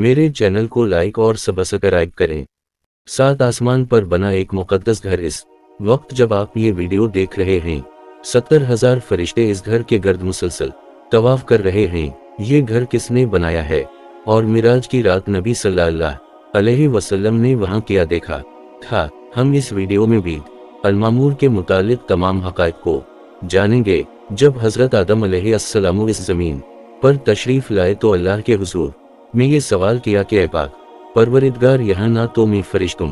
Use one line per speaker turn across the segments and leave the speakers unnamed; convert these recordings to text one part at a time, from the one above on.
मेरे चैनल को लाइक और सब्सक्राइब करें। 7 आसमान पर बना एक मुकद्दस घर। इस वक्त जब आप ये वीडियो देख रहे हैं, 70,000 फरिश्ते इस घर के गर्द मुसलसल तवाफ कर रहे हैं। ये घर किसने बनाया है और मिराज की रात नबी सल्लल्लाहु अलैहि वसल्लम ने वहां क्या देखा था, हम इस वीडियो में बीत अल-मामूर के मुतालिक तमाम हक़ाइक़ को जानेंगे। जब हज़रत आदम अलैहिस्सलाम इस ज़मीन पर तशरीफ़ लाए तो अल्लाह के हुज़ूर में ये सवाल किया कि ऐ पाक परवरिदगार, यहाँ ना तो मैं फरिश्तों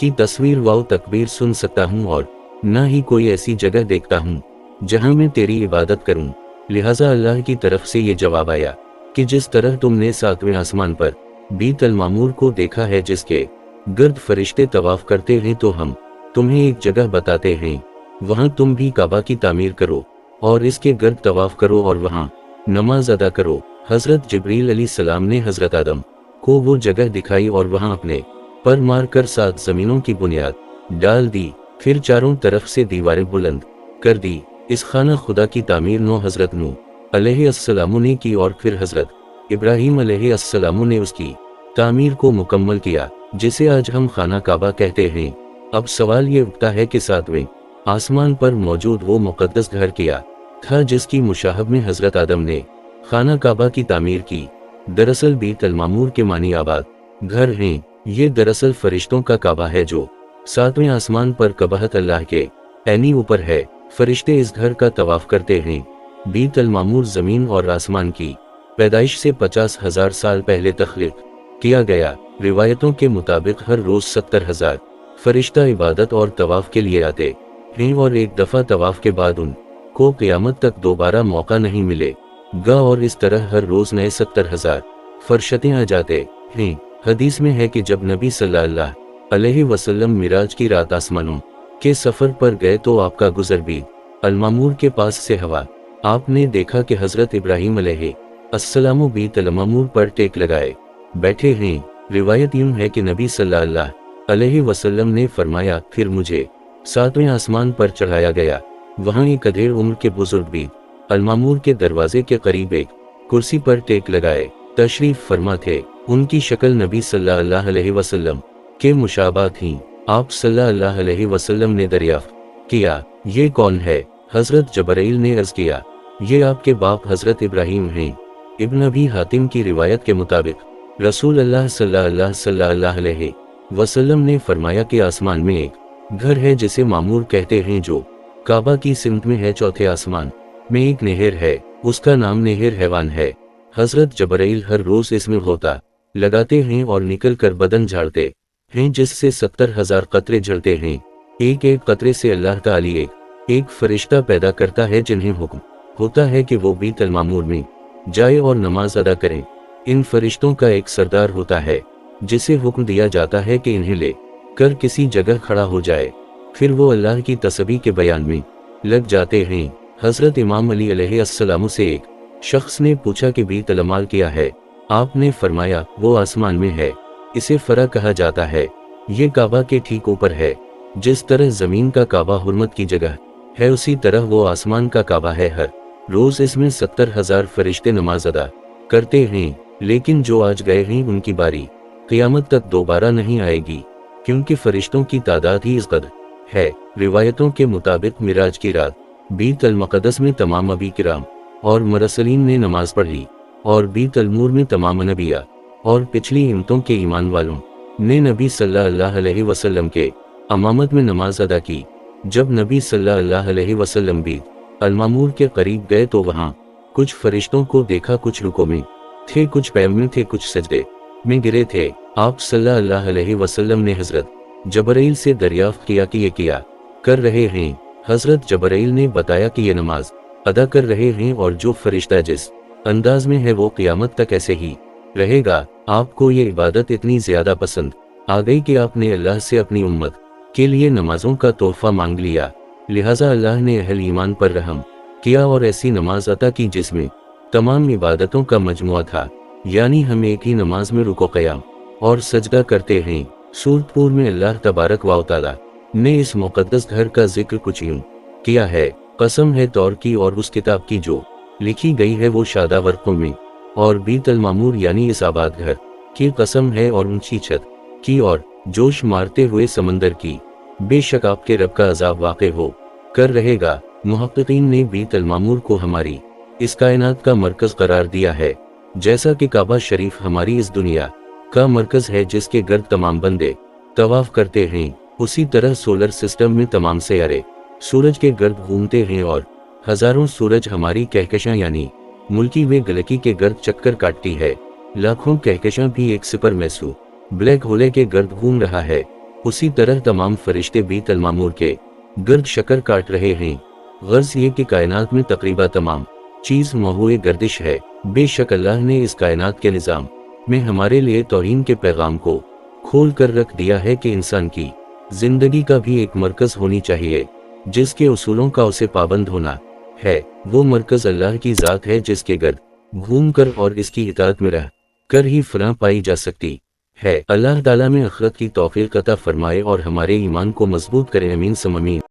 की तस्वीर व तकबीर सुन सकता हूँ और ना ही कोई ऐसी जगह देखता हूँ जहाँ मैं तेरी इबादत करूँ। लिहाजा अल्लाह की तरफ से ये जवाब आया कि जिस तरह तुमने 7वें आसमान पर बीत अल-मामूर को देखा है जिसके गर्द फरिश्ते तवाफ करते हैं, तो हम तुम्हें एक जगह बताते हैं, वहाँ तुम भी काबा की तामीर करो और इसके गर्द तवाफ करो और वहाँ नमाज अदा करो। हज़रत जिब्रील अलैहिस्सलाम ने हज़रत आदम को वो जगह दिखाई और वहाँ अपने पर मार कर 7 ज़मीनों की बुनियाद डाल दी, फिर चारों तरफ से दीवारें बुलंद कर दी। इस खाना खुदा की तामीर हज़रत नूह अलैहिस्सलाम ने की और फिर हज़रत इब्राहीम अलैहिस्सलाम ने उसकी तामीर को मुकम्मल किया, जिसे आज हम खाना काबा कहते हैं। अब सवाल ये उठता है कि 7वें आसमान पर मौजूद वो मुकद्दस घर क्या था जिसकी मुशाहब में हज़रत आदम ने खाना काबा की तामीर की। दरअसल बीत अल-मामूर के मानी आबाद घर हैं। ये दरअसल फरिश्तों का काबा है जो 7वें आसमान पर कबहत अल्लाह के ऐनी ऊपर है। फरिश्ते इस घर का तवाफ करते हैं। बीत अल-मामूर ज़मीन और आसमान की पैदाइश से 50,000 साल पहले तख्लीक किया गया। रिवायतों के मुताबिक हर रोज़ 70,000 फरिश्ता इबादत और तवाफ के लिए आते हैं और एक दफ़ा तवाफ के बाद उनको क़यामत तक दोबारा मौका नहीं मिलेगा और इस तरह हर रोज़ नए 70,000 फरिश्ते आ जाते हैं। हदीस में है कि जब नबी सल्लल्लाहु अलैहि वसल्लम मिराज की रात आसमानों के सफ़र पर गए तो आपका गुज़र भी अल-मामूर के पास से हवा। आपने देखा कि हज़रत इब्राहीम अलैहिस्सलाम बीत अल-मामूर पर टेक लगाए बैठे हैं। रिवायत यूं है कि नबी सल्लल्लाहु अलैहि वसल्लम ने फरमाया, फिर मुझे 7वें आसमान पर चढ़ाया गया। वहाँ एक अधेड़ उम्र के बुजुर्ग भी अल-मामूर के दरवाजे के करीब एक कुर्सी पर टेक लगाए तशरीफ फरमा थे। उनकी शक्ल नबी सल्लल्लाहु अलैहि वसल्लम के मुशाबा थी। आप सल्लल्लाहु अलैहि वसल्लम ने दरियाफ्त किया, ये कौन है? हज़रत जबराइल ने अर्ज़ किया, ये आपके बाप हज़रत इब्राहीम हैं। इब्न अबी हातिम की रिवायत के मुताबिक रसूल अल्लाह सल्लल्लाहु अलैहि वसल्लम ने फरमाया कि आसमान में एक घर है जिसे मामूर कहते हैं जो काबा की सिमत में है। चौथे आसमान में एक नहर है, उसका नाम नहर हैवान है। हज़रत जबराइल हर रोज़ इसमें होता लगाते हैं और निकल कर बदन झाड़ते हैं जिससे 70,000 कतरे झड़ते हैं। एक एक कतरे से अल्लाह ताला एक फरिश्ता पैदा करता है जिन्हें हुक्म होता है कि वो बीत अल-मामूर में जाए और नमाज अदा करें। इन फरिश्तों का एक सरदार होता है जिसे हुक्म दिया जाता है कि इन्हें ले कर किसी जगह खड़ा हो जाए, फिर वो अल्लाह की तस्बीह के बयान में लग जाते हैं। हज़रत इमाम अली अलैहिस्सलाम से एक शख्स ने पूछा कि बीत अल-माल क्या है? आपने फरमाया, वो आसमान में है, इसे फरा कहा जाता है। ये काबा के ठीक ऊपर है। जिस तरह ज़मीन का काबा हुर्मत की जगह है, उसी तरह वो आसमान का काबा है। हर रोज़ इसमें 70,000 फरिश्ते नमाज अदा करते हैं, लेकिन जो आज गए हैं उनकी बारी क़यामत तक दोबारा नहीं आएगी, क्योंकि फरिश्तों की तादाद ही इस कदर है। रिवायतों के मुताबिक मिराज की रात बीत अल-मक़दस में तमाम अबी किराम और मरसलीन ने नमाज पढ़ी और बीत अल-मूर में तमाम नबिया और पिछली इम्मतों के ईमान वालों ने नबी सल्लल्लाहु अलैहि वसल्लम के अमामत में नमाज अदा की। जब नबी सल्लल्लाहु अलैहि वसल्लम बीत अल-मामूर के करीब गए तो वहाँ कुछ फरिश्तों को देखा। कुछ रुको में थे, कुछ पैर में थे, कुछ सजदे में गिरे थे। आप सल्लल्लाहु अलैहि वसल्लम ने हज़रत जबराइल से दरियाफ्त किया कि ये क्या कर रहे हैं? हज़रत जबराइल ने बताया कि ये नमाज अदा कर रहे हैं और जो फरिश्ता जिस अंदाज में है वो क़यामत तक ऐसे ही रहेगा। आपको ये इबादत इतनी ज़्यादा पसंद आ गई कि आपने अल्लाह से अपनी उम्मत के लिए नमाजों का तोहफ़ा मांग लिया। लिहाजा अल्लाह ने अहल ईमान पर रहम किया और ऐसी नमाज अता की जिसमें तमाम इबादतों का मजमुआ था, यानी हम एक ही नमाज में रुको, क़याम और सजदा करते हैं। सूरत पूर में अल्लाह तबारक व तआला ने इस मुक़द्दस घर का जिक्र कुछ यूं किया है, कसम है तौर की और उस किताब की जो लिखी गई है वो शादा वर्क़ों में और बीत अल-मामूर यानी इस आबाद घर की कसम है और ऊंची छत की और जोश मारते हुए समंदर की, बेशक आपके रब का अजाब वाक़े हो कर रहेगा। मुहक्किकीन ने बीत अल मामूर को हमारी इस कायनात का मरकज़ करार दिया है, जैसा कि काबा शरीफ हमारी इस दुनिया का मरकज़ है जिसके गर्द तमाम बंदे तवाफ करते हैं, उसी तरह सोलर सिस्टम में तमाम सैयारे सूरज के गर्द घूमते हैं और हजारों सूरज हमारी कहकशां यानी मुल्की वे गलकी के गर्द चक्कर काटती है। लाखों कहकशां भी एक सिपर मैसू ब्लैक होले के गर्द घूम रहा है, उसी तरह तमाम फरिश्ते भी तलमामूर के गर्द शक्कर काट रहे हैं। गर्ज ये कि कायनात में तकरीबा तमाम चीज महुए गर्दिश है। बेशक अल्लाह ने इस कायनात के निज़ाम में हमारे लिए तौहीन के पैगाम को खोल कर रख दिया है कि इंसान की जिंदगी का भी एक मरकज होनी चाहिए जिसके उसूलों का उसे पाबंद होना है। वो मरकज अल्लाह की ज़ात है जिसके गर्द घूम कर और इसकी इताअत में रह कर ही फलाह पाई जा सकती है। अल्लाह ताला में अखरत की तौफीक अता फरमाए और हमारे ईमान को मजबूत करे। अमीन सम अमीन।